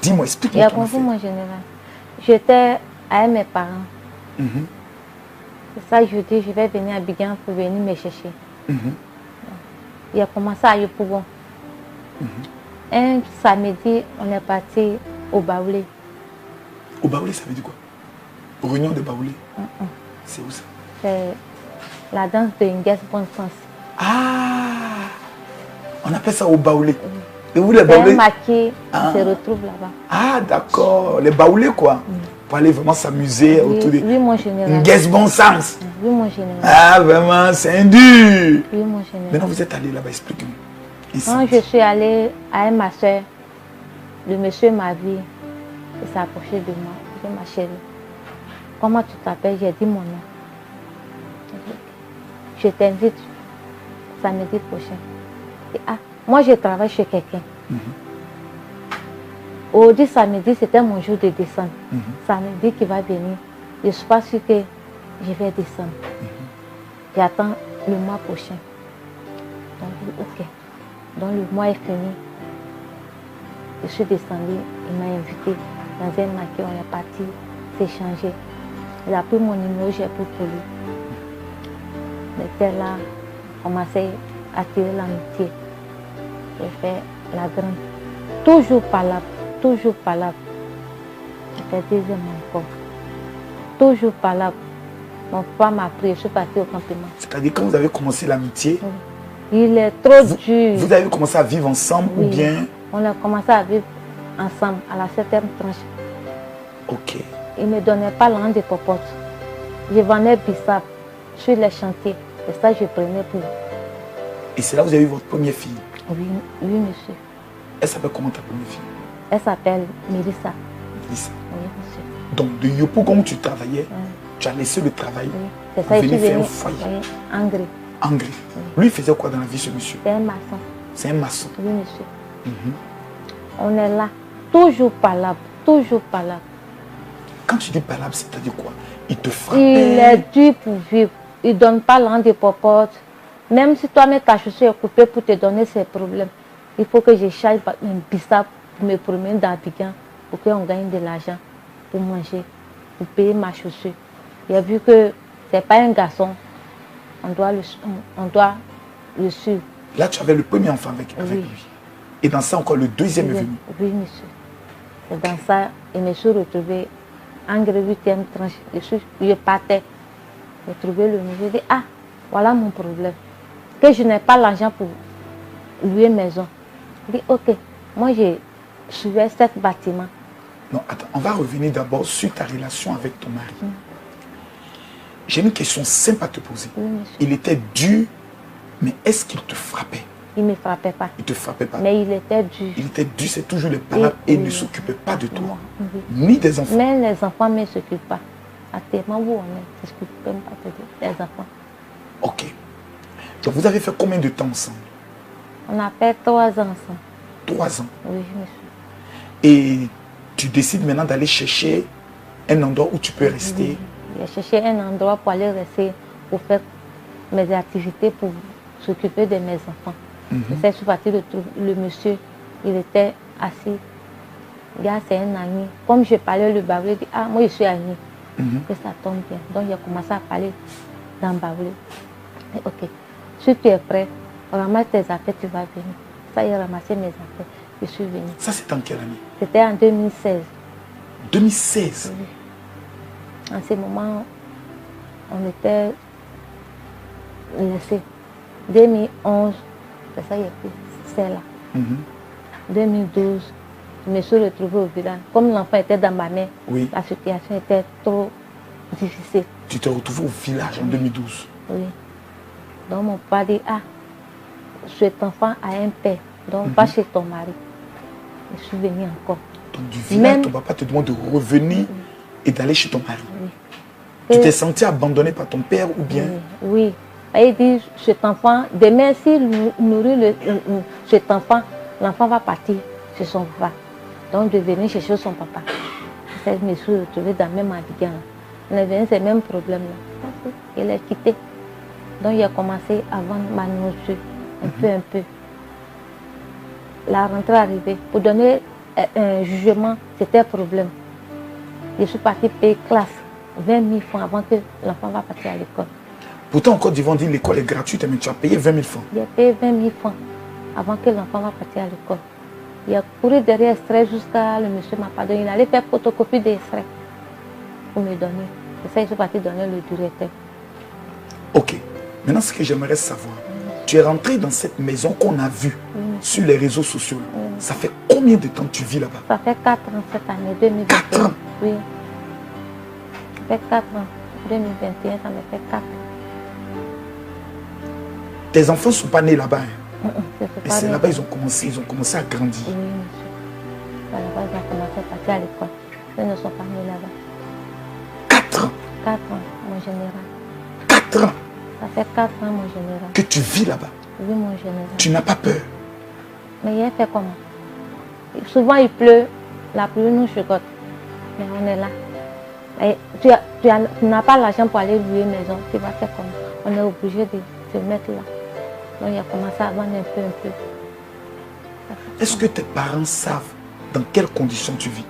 Dis-moi, explique-moi. Il a compris mon général. J'étais avec mes parents. C'est ça, je dis, je vais venir à Bigan pour venir me chercher. Il a commencé à y pour bon. Un samedi, on est parti au Baoulé. Au Baoulé, ça veut dire quoi? Réunion de Baoulé. C'est où ça? C'est la danse de Nguès Bonne Sens. Ah! On appelle ça au Baoulé. Et où les Baoulés? C'est un maquis, on se retrouve là-bas. Ah, d'accord. Les Baoulés, quoi. Pour aller vraiment s'amuser autour des... Oui, mon général. Nguès Bon Sens. Oui, mon général. Ah, vraiment, c'est un dur. Oui, mon général. Maintenant, vous êtes allé là-bas, explique-moi. Quand je suis allée avec ma soeur, le monsieur m'a vu, il s'est approché de moi. Il dit, ma chérie, comment tu t'appelles? J'ai dit mon nom. Je t'invite samedi prochain. Et, ah, moi je travaille chez quelqu'un. Aujourd'hui, samedi, c'était mon jour de descendre. Samedi qui va venir, je ne suis pas sûre que je vais descendre. J'attends le mois prochain. Donc, ok. Donc le mois est fini. Je suis descendue, il m'a invité dans un maquis, on est parti s'échanger. Il a pris mon numéro, j'ai pris pour lui. Il était là, commençait à tirer l'amitié. J'ai fait la grande. Toujours palabre, toujours palabre. J'ai fait deuxième encore. Toujours palabre. Mon papa m'a pris, je suis partie au campement. C'est-à-dire quand vous avez commencé l'amitié, il est trop dur. Vous avez commencé à vivre ensemble ou bien? On a commencé à vivre ensemble à la 7e tranche. Ok. Il ne me donnait pas l'an de popote. Je vendais bissap sur les chantiers. C'est ça que je prenais pour. Et c'est là que vous avez eu votre première fille? Oui, oui, monsieur. Elle s'appelle comment ta première fille? Elle s'appelle Mélissa. Mélissa. Oui, monsieur. Donc de Yopougon où tu travaillais, tu as laissé le travail pour venir faire un foyer. Angry. Angry. Lui, il faisait quoi dans la vie, ce monsieur? C'est un maçon. C'est un maçon. Oui, monsieur. On est là, toujours palabre, toujours palabre. Quand tu dis palabre, c'est-à-dire quoi? Il te frappait? Il est dur pour vivre. Il ne donne pas l'an de popote. Même si toi-même ta chaussure est coupée pour te donner ses problèmes, il faut que je charge un bissap pour me promener dans Abidjan pour qu'on gagne de l'argent pour manger, pour payer ma chaussure. Il a vu que ce n'est pas un garçon. On doit le suivre. Là, tu avais le premier enfant avec lui. Et dans ça, encore le deuxième est venu. Oui, monsieur. Et dans ça, je me suis retrouvée en 8e tranche. Je partais. J'ai trouvé le nouveau. Je dis, ah, voilà mon problème. Que je n'ai pas l'argent pour louer maison. Je dis, ok, moi je suivais 7 bâtiments. Non, attends, on va revenir d'abord sur ta relation avec ton mari. J'ai une question simple à te poser. Oui, il était dur, mais est-ce qu'il te frappait? Il ne me frappait pas. Il ne te frappait pas. Mais il était dur. Il était dur, c'est toujours les palabres et il ne s'occupait pas de toi. Ni des enfants. Mais les enfants ne s'occupent pas. Actuellement, où on est, ne s'occupent pas des enfants. Ok. Donc vous avez fait combien de temps ensemble? On a fait 3 ans ensemble. 3 ans? Oui, monsieur. Et tu décides maintenant d'aller chercher un endroit où tu peux rester? J'ai cherché un endroit pour aller rester, pour faire mes activités, pour s'occuper de mes enfants. Je suis partie de tout. Le monsieur, il était assis. Gars, c'est un ami. Comme je parlais le Baoulé, il dit, ah, moi je suis ami. Que ça tombe bien. Donc j'ai commencé à parler dans Baoulé. Ok, si tu es prêt, ramasse tes affaires, tu vas venir. Ça, il a ramassé mes affaires. Je suis venue. Ça, c'était en quelle année? C'était en 2016. 2016? Oui. En ce moment, on était laissés. 2011, c'est ça, c'est là. 2012, je me suis retrouvée au village. Comme l'enfant était dans ma main, la situation était trop difficile. Tu t'es retrouvée au village en 2012? Oui. Donc mon père dit, ah, cet enfant a un père, donc va chez ton mari. Je suis venue encore. Donc du village, ton papa te demande de revenir et d'aller chez ton mari. Tu t'es senti abandonné par ton père ou bien? Oui. Il dit, cet enfant, demain s'il nourrit cet enfant, l'enfant va partir chez son papa. Donc de venir chercher son papa. Je me suis retrouvée dans le même Abidjan. On est venu ces mêmes problèmes-là. Il est quitté. Donc il a commencé à vendre ma nourriture, un peu. La rentrée arrivée. Pour donner jugement, c'était problème. Je suis partie payer classe 20 000 francs avant que l'enfant va partir à l'école. Pourtant, en Côte d'Ivoire, on dit l'école est gratuite, mais tu as payé 20 000 francs. J'ai payé 20 000 francs avant que l'enfant va partir à l'école. Il a couru derrière extrait jusqu'à le monsieur m'a pas donné. Il allait faire photocopie des extraits pour me donner. C'est ça, je suis partie donner le directeur. Ok. Maintenant, ce que j'aimerais savoir, tu es rentré dans cette maison qu'on a vue sur les réseaux sociaux. Ça fait combien de temps que tu vis là-bas? Ça fait 4 ans cette année, 2021. 4 ans? Oui. Ça fait 4 ans. 2021, ça me fait 4 ans. Tes enfants ne sont pas nés là-bas. Hein? Et c'est là-bas qu'ils ont commencé à grandir. Oui, monsieur. Là-bas, ils ont commencé à partir à l'école. Ils ne sont pas nés là-bas. 4 ans? 4 ans, mon général. 4 ans? Ça fait 4 ans, mon général. Que tu vis là-bas? Oui, mon général. Tu n'as pas peur? Mais il a fait comment? Souvent, il pleut. La pluie nous chicote. Mais on est là. Et tu n'as pas l'argent pour aller louer une maison. Tu vas faire comment? On est obligé de se mettre là. Donc, il a commencé à vendre un peu. Est-ce que tes parents savent dans quelles conditions tu vis?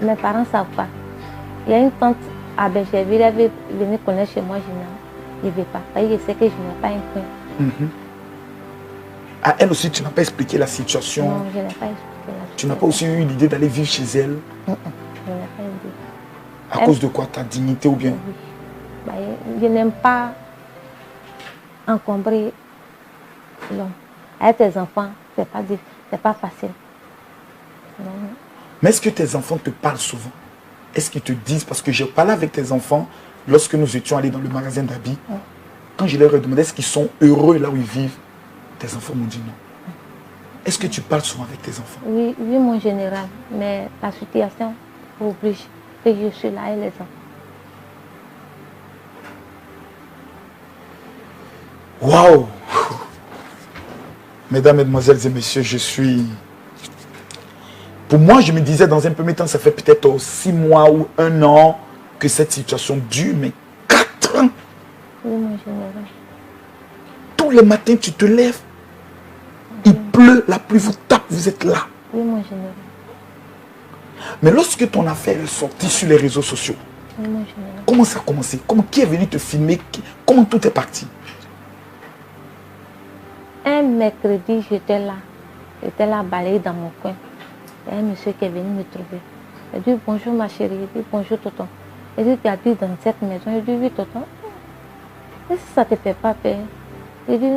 Mes parents ne savent pas. Il y a une tante à Bergerville, elle veut venir connaître chez moi, je ne vais pas. Il sait que je n'ai pas un coin. À elle aussi, tu n'as pas expliqué la situation? Non, je n'ai pas expliqué la situation. Tu n'as pas aussi eu l'idée d'aller vivre chez elle? Je n'ai pas idée. À cause de quoi? Ta dignité ou bien? Oui. Bah, je n'aime pas encombrer l'homme. Avec tes enfants, ce n'est pas facile. Non. Mais est-ce que tes enfants te parlent souvent? Est-ce qu'ils te disent? Parce que j'ai parlé avec tes enfants lorsque nous étions allés dans le magasin d'habits. Quand je leur ai demandé est-ce qu'ils sont heureux là où ils vivent, tes enfants m'ont dit non. Est-ce que tu parles souvent avec tes enfants? Oui, mon général. Mais la situation oblige que je suis là et les enfants. Waouh! Mesdames, Mesdemoiselles et Messieurs, je suis... Pour moi, je me disais dans un premier temps, ça fait peut-être 6 mois ou 1 an que cette situation dure, mais 4 ans! Oui, mon général. Tous les matins, tu te lèves, il pleut, la pluie vous tape, vous êtes là. Oui, mon général. Mais lorsque ton affaire est sortie sur les réseaux sociaux, oui, mon général. Comment ça a commencé? Qui est venu te filmer? Comment tout est parti? Un mercredi, j'étais là balayée dans mon coin. Il y a un monsieur qui est venu me trouver. Il dit bonjour ma chérie, il dit bonjour tonton. Il dit tu habites dans cette maison. Il dit oui tonton. Est-ce que ça ne te fait pas peur? Il dit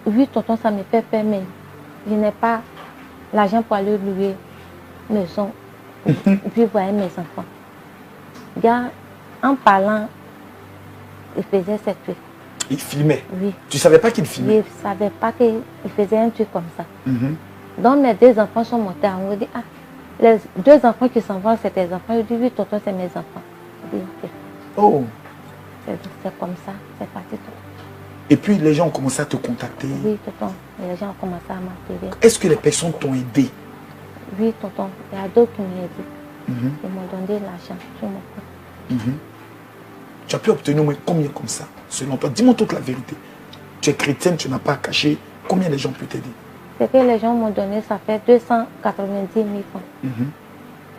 oui tonton, ça me fait peur, mais je n'ai pas l'argent pour aller louer maison et puis voir mes enfants. Gars, en parlant, il faisait cette truc. Il filmait? Oui. Tu ne savais pas qu'il filmait? Oui, je ne savais pas qu'il faisait un truc comme ça. Donc mes 2 enfants sont montés en haut. Il dit, ah, les 2 enfants qui s'en vont, c'est tes enfants. Il dit, oui, tonton, c'est mes enfants. Il dit, ok. Oh. C'est comme ça, c'est parti. Tonton. Et puis les gens ont commencé à te contacter? Oui, tonton. Les gens ont commencé à m'appeler. Est-ce que les personnes t'ont aidé? Oui, tonton. Il y a d'autres qui m'ont aidé. Ils m'ont donné l'argent sur mon compte. Tu as pu obtenir au moins combien comme ça, selon toi? Dis-moi toute la vérité. Tu es chrétienne, tu n'as pas à cacher. Combien de gens peuvent t'aider? Ce que les gens m'ont donné, ça fait 290 000 francs.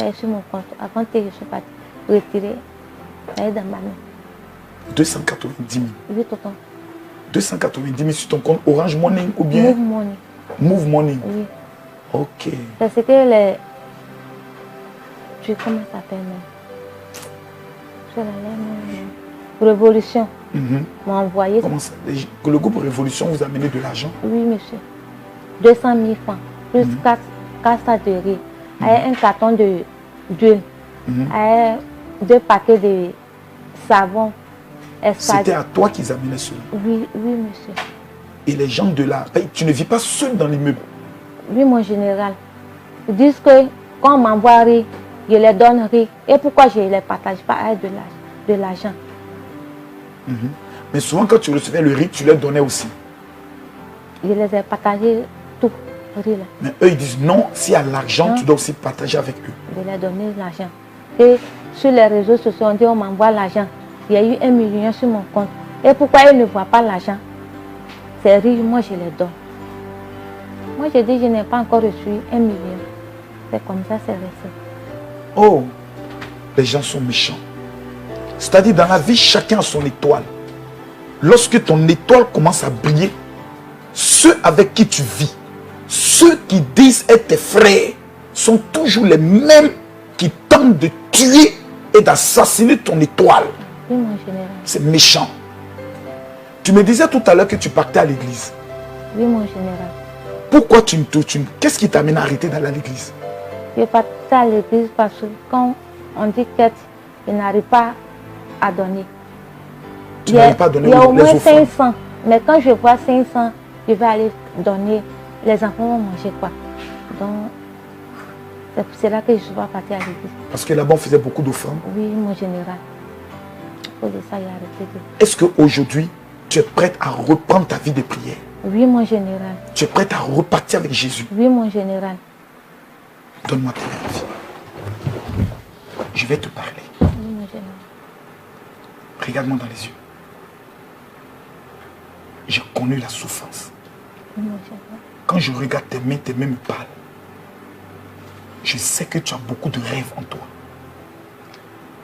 C'est sur mon compte. Avant que je sois partie retirer, ça est dans ma main. 290 000? Oui, tonton. 290 000 sur ton compte Orange Money ou bien? Move Money. Move Money? Oui. Ok. C'est ce que les... Comment ça s'appelle même? Révolution m'a envoyé. Comment ça? Le groupe Révolution vous a amené de l'argent? Oui, monsieur. 200 000 francs, plus 4 sacs de riz, un carton d'huile, 2 paquets de savon. C'était à toi qu'ils amenaient cela? Oui, monsieur. Et les gens de là, tu ne vis pas seul dans l'immeuble? Oui, mon général. Ils disent que quand on m'envoie riz, je les donne riz. Et pourquoi je ne les partage pas avec de l'argent? Mais souvent, quand tu recevais le riz, tu leur donnais aussi? Je les ai partagés tout, riz là. Mais eux, ils disent non, s'il y a l'argent, tu dois aussi partager avec eux. Je leur ai donné l'argent. Et sur les réseaux sociaux, on dit on m'envoie l'argent. Il y a eu 1 million sur mon compte. Et pourquoi ils ne voient pas l'argent? C'est riz, moi je les donne. Moi je dis je n'ai pas encore reçu 1 million. C'est comme ça, c'est resté. Oh, les gens sont méchants. C'est-à-dire, dans la vie, chacun a son étoile. Lorsque ton étoile commence à briller, ceux avec qui tu vis, ceux qui disent être tes frères, sont toujours les mêmes qui tentent de tuer et d'assassiner ton étoile. Oui, mon général. C'est méchant. Tu me disais tout à l'heure que tu partais à l'église. Oui, mon général. Pourquoi qu'est-ce qui t'amène à arrêter d'aller à l'église? Je partais à l'église parce que quand on dit que je n'arrive pas à donner. Tu n'arrives pas à donner il y a au les moins offrandes. 500. Mais quand je vois 500, je vais aller donner. Les enfants vont manger quoi? Donc, c'est pour cela que je suis pas partie à l'église. Parce que là-bas, on faisait beaucoup d'offrandes. Oui, mon général. Pour ça, il a arrêté de... Est-ce qu'aujourd'hui, tu es prête à reprendre ta vie de prière? Oui, mon général. Tu es prête à repartir avec Jésus? Oui, mon général. Donne-moi ta vie. Je vais te parler. Oui, mon général. Regarde-moi dans les yeux. J'ai connu la souffrance. Oui, mon général. Quand je regarde tes mains me parlent. Je sais que tu as beaucoup de rêves en toi.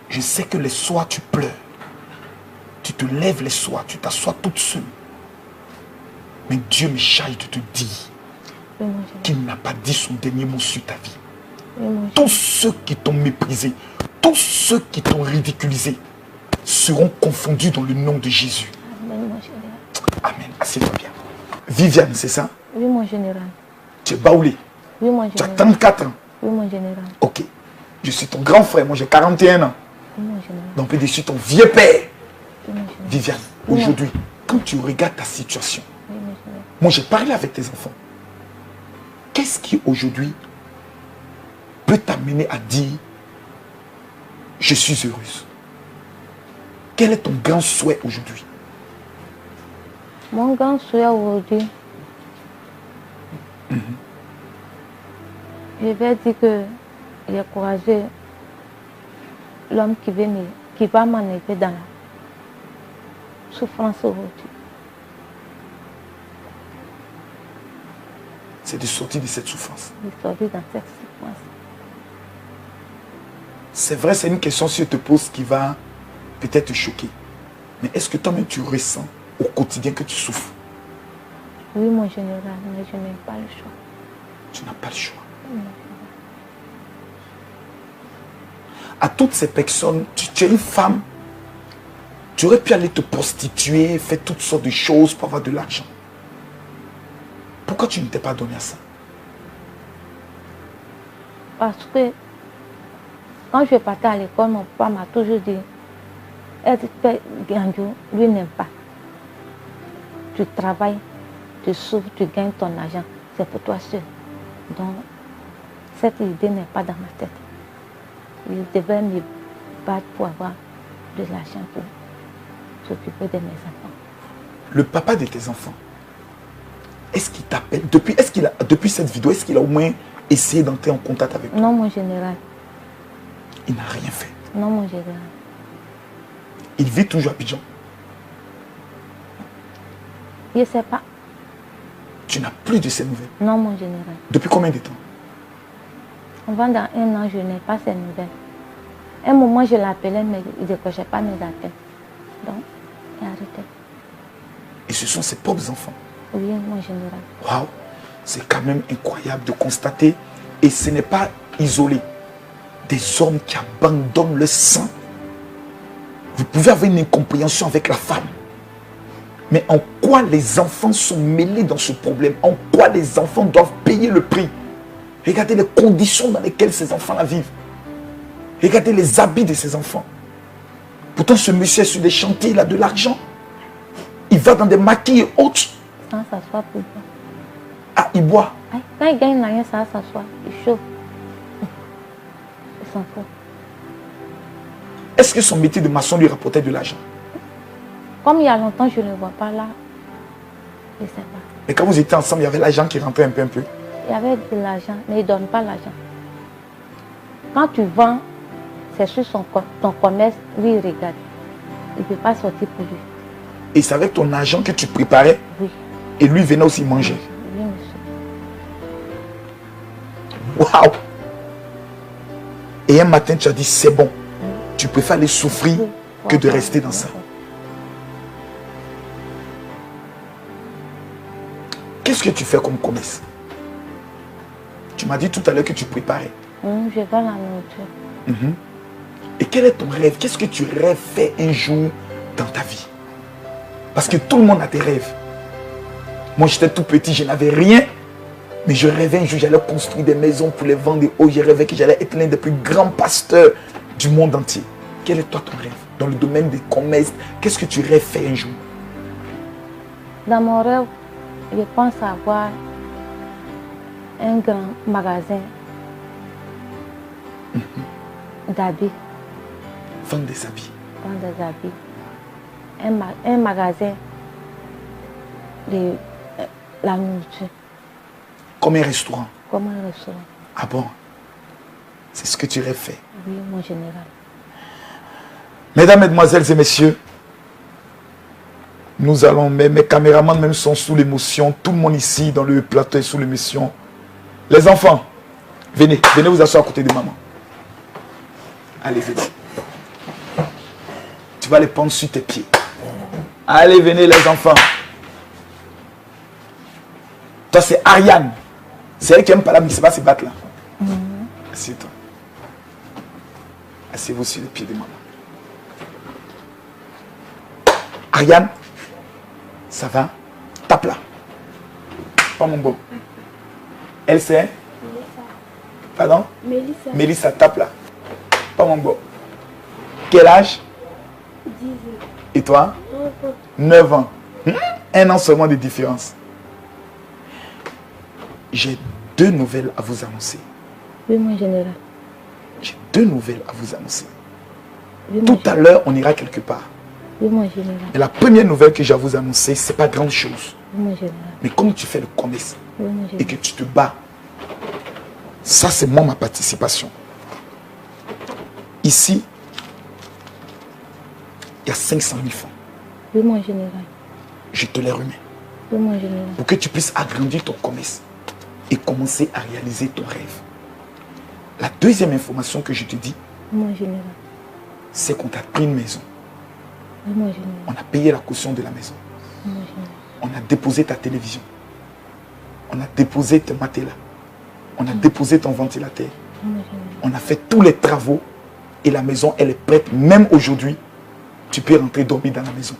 Je sais que les soirs tu pleures. Tu te lèves les soirs, tu t'assois toute seule. Mais Dieu me charge de te dire Oui, qu'il n'a pas dit son dernier mot sur ta vie. oui, Tous ceux qui t'ont méprisé, tous ceux qui t'ont ridiculisé seront confondus dans le nom de Jésus. Amen, mon général. Amen. Assieds-toi bien. Viviane, c'est ça? Oui, mon général. Tu es baoulé. Oui, mon Tu as général. 34 ans. Oui, mon général. Ok. Je suis ton grand frère. Moi, j'ai 41 ans. Oui, mon général. Donc, je suis ton vieux père. Oui, mon général. Viviane, Oui. aujourd'hui, quand tu regardes ta situation, Oui, mon général. moi, j'ai parlé avec tes enfants. Qu'est-ce qui, aujourd'hui, peut t'amener à dire « Je suis heureuse » Quel est ton grand souhait aujourd'hui? Mon grand souhait aujourd'hui, je vais dire que il est courageux, l'homme qui va m'enlever dans la souffrance aujourd'hui. C'est de sortir de cette souffrance. Il est sorti dans cette souffrance. C'est vrai, c'est une question si je te pose qui va peut-être te choquer. Mais est-ce que toi-même tu ressens au quotidien que tu souffres? Oui, mon général, mais je n'ai pas le choix. Tu n'as pas le choix. Oui. À toutes ces personnes, tu es une femme, tu aurais pu aller te prostituer, faire toutes sortes de choses pour avoir de l'argent. Pourquoi tu ne t'es pas donné à ça? Parce que quand je partais à l'école, mon papa m'a toujours dit, être père Ganjo, lui n'aime pas. Tu travailles, tu souffres, tu gagnes ton argent, c'est pour toi seul. Donc, cette idée n'est pas dans ma tête. Il devait me battre pour avoir de l'argent pour s'occuper de mes enfants. Le papa de tes enfants, est-ce qu'il t'appelle depuis cette vidéo, est-ce qu'il a au moins essayé d'entrer en contact avec toi? Non, mon général. Il n'a rien fait. Non, mon général. Il vit toujours à Abidjan. Je ne sais pas. Tu n'as plus de ses nouvelles. Non, mon général. Depuis combien de temps? On va dans un an, je n'ai pas ses nouvelles. Un moment, je l'appelais, mais il ne décrochait pas mes appels. Donc, il a arrêté. Et ce sont ses propres enfants. Oui, mon général. Waouh, c'est quand même incroyable de constater. Et ce n'est pas isolé. Des hommes qui abandonnent le sang. Vous pouvez avoir une incompréhension avec la femme. Mais en quoi les enfants sont mêlés dans ce problème? En quoi les enfants doivent payer le prix? Regardez les conditions dans lesquelles ces enfants-là vivent. Regardez les habits de ces enfants. Pourtant, ce monsieur est sur des chantiers, il a de l'argent. Il va dans des maquis et autres. Sans s'asseoir pour boire. Ah, il boit. Quand il gagne rien, ça va s'asseoir. Il chauffe. Il s'en fout. Est-ce que son métier de maçon lui rapportait de l'argent? Comme il y a longtemps, je ne le vois pas là. Je ne sais pas. Mais quand vous étiez ensemble, il y avait l'argent qui rentrait un peu. Il y avait de l'argent, mais il ne donne pas l'argent. Quand tu vends, c'est sur ton commerce, lui il regarde. Il ne peut pas sortir pour lui. Et c'est avec ton argent que tu préparais. Oui. Et lui venait aussi manger. Oui, monsieur. Waouh! Et un matin, tu as dit, c'est bon. Tu préfères aller souffrir que de rester dans ça. Qu'est-ce que tu fais comme commerce? Tu m'as dit tout à l'heure que tu préparais. Je vends la nourriture. Et quel est ton rêve? Qu'est-ce que tu rêves faire un jour dans ta vie? Parce que tout le monde a des rêves. Moi, j'étais tout petit, je n'avais rien. Mais je rêvais un jour, j'allais construire des maisons pour les vendre. Oh, je rêvais que j'allais être l'un des plus grands pasteurs du monde entier. Quel est toi ton rêve? Dans le domaine des commerces, qu'est-ce que tu rêves faire un jour? Dans mon rêve, je pense avoir un grand magasin d'habits. Vendre des habits. Vendre des habits. Un magasin de la nourriture. Comme un restaurant. Comme un restaurant. Ah bon? C'est ce que tu rêves faire? Oui, mon général. Mesdames, mesdemoiselles et messieurs, nous allons, mes caméramans même sont sous l'émotion. Tout le monde ici dans le plateau est sous l'émotion. Les enfants, venez vous asseoir à côté de maman. Allez, venez. Tu vas les prendre sur tes pieds. Allez, venez les enfants. Toi, c'est Ariane. C'est elle qui aime pas la musique, c'est pas se battre là. Assieds-toi. Asseyez-vous sur les pieds de maman. Ariane, ça va? Tape là. Pas mon beau. Elle c'est? Mélissa. Pardon? Mélissa. Mélissa, tape là. Pas mon beau. Quel âge? 10 ans. Et toi? 9 ans. 9 ans. Un an seulement de différence. J'ai 2 nouvelles à vous annoncer. Oui, mon général. J'ai 2 nouvelles à vous annoncer. Oui, mon Tout à l'heure, on ira quelque part. Oui, mon général. Et la première nouvelle que j'ai à vous annoncer, c'est pas grande chose. Oui, mon général. Mais comme tu fais le commerce Oui, mon et général. que tu te bats, ça c'est moi ma participation. Ici, il y a 500 000 francs. Oui, mon général. Je te les remets Oui, mon général. pour que tu puisses agrandir ton commerce et commencer à réaliser ton rêve. La deuxième information que je te dis, Oui, mon général. c'est qu'on t'a pris une maison. Oui, mon général. On a payé la caution de la maison. Oui, mon général. On a déposé ta télévision. On a déposé tes matelas. On a déposé ton ventilateur. Oui, mon général. On a fait tous les travaux et la maison, elle est prête. Même aujourd'hui, tu peux rentrer dormir dans la maison.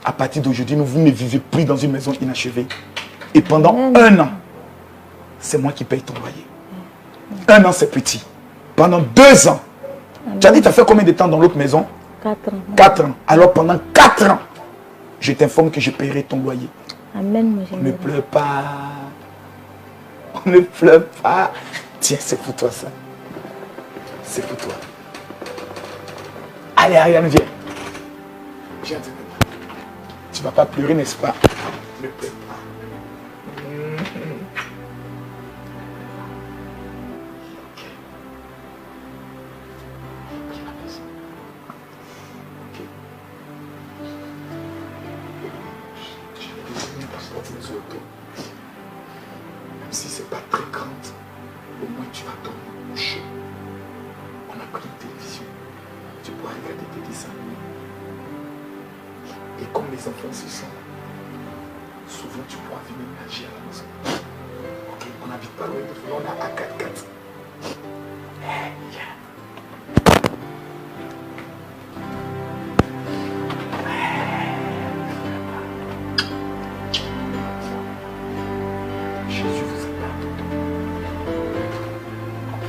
À partir d'aujourd'hui, vous ne vivez plus dans une maison inachevée. Et pendant un an, c'est moi qui paye ton loyer. Un an, c'est petit. Pendant 2 ans, tu as dit, tu as fait combien de temps dans l'autre maison? 4 ans. 4 ans. Alors pendant 4 ans, je t'informe que je paierai ton loyer. Amen, mon On ne général. pleure pas. On ne pleure pas. Tiens, c'est pour toi ça. C'est pour toi. Allez, Ariane, viens. Viens, tu ne vas pas pleurer, n'est-ce pas? Ne pleure pas. Même si c'est pas très grande, au moins tu vas dormir au chaud. On a pris une télévision. Tu pourras regarder tes dessins animés. Et comme les enfants se sont, souvent tu pourras venir nager à la maison. Ok, on n'habite pas loin de vous, on a A44. Hey, yeah. Jésus vous aime. Ok.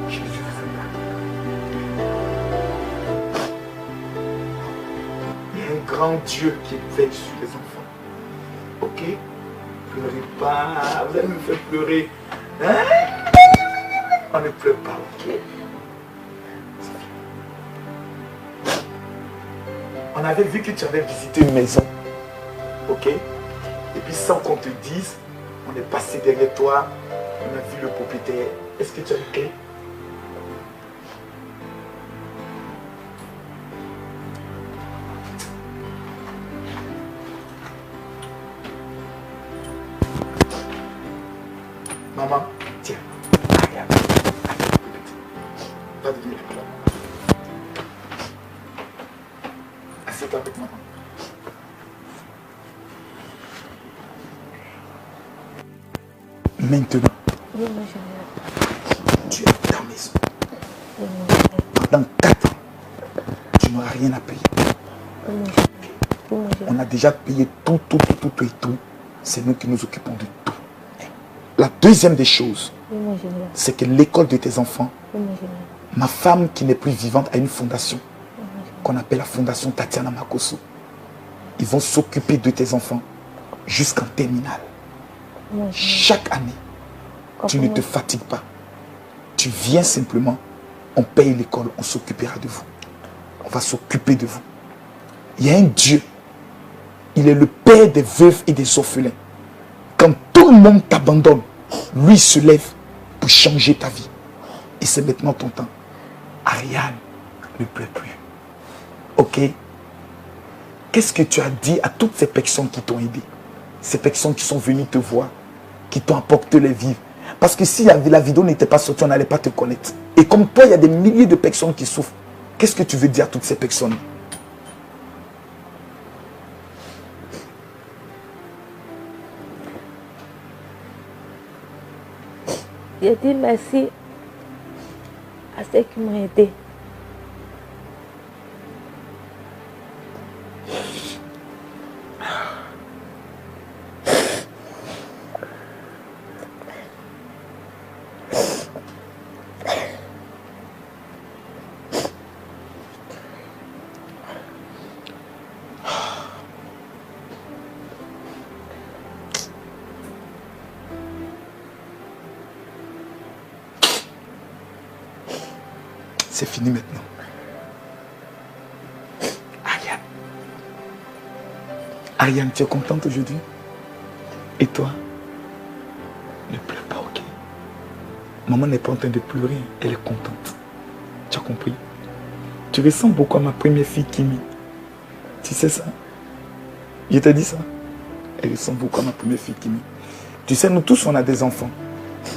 Jésus vous aime. Il y a un grand Dieu qui veille sur les enfants. Ok? Pleurez pas. Vous allez me faire pleurer. Hein? On ne pleure pas, ok? On avait vu que tu avais visité une maison. Ok? Et puis sans qu'on te dise, on est passé derrière toi, on a vu le propriétaire. Est-ce que tu as une clé? Maman, tiens, regarde. Assieds-toi avec moi. Maintenant, Oui, mon général. tu es à ta maison. Oui, mon général. Pendant 4 ans, tu n'auras rien à payer. Oui, mon général. Oui, mon général. On a déjà payé tout et tout. C'est nous qui nous occupons de tout. La deuxième des choses, Oui, mon général. c'est que l'école de tes enfants, Oui, mon général. ma femme qui n'est plus vivante a une fondation Oui, mon général. qu'on appelle la fondation Tatiana Makosso. Ils vont s'occuper de tes enfants jusqu'en terminale. Oui, mon général. Chaque année, tu ne te Comment- fatigues pas. Tu viens simplement, on paye l'école, on s'occupera de vous. On va s'occuper de vous. Il y a un Dieu. Il est le père des veuves et des orphelins. Quand tout le monde t'abandonne, lui se lève pour changer ta vie. Et c'est maintenant ton temps. Ariane ne pleure plus. Ok? Qu'est-ce que tu as dit à toutes ces personnes qui t'ont aidé? Ces personnes qui sont venues te voir, qui t'ont apporté les vivres. Parce que si la vidéo n'était pas sortie, on n'allait pas te connaître. Et comme toi, il y a des milliers de personnes qui souffrent. Qu'est-ce que tu veux dire à toutes ces personnes? Je dis merci à ceux qui m'ont aidé. C'est fini maintenant. Ariane. Ariane, tu es contente aujourd'hui? Et toi? Ne pleure pas, ok? Maman n'est pas en train de pleurer, elle est contente. Tu as compris? Tu ressembles beaucoup à ma première fille, Kimi. Tu sais ça? Je t'ai dit ça? Elle ressemble beaucoup à ma première fille, Kimi. Tu sais, nous tous, on a des enfants.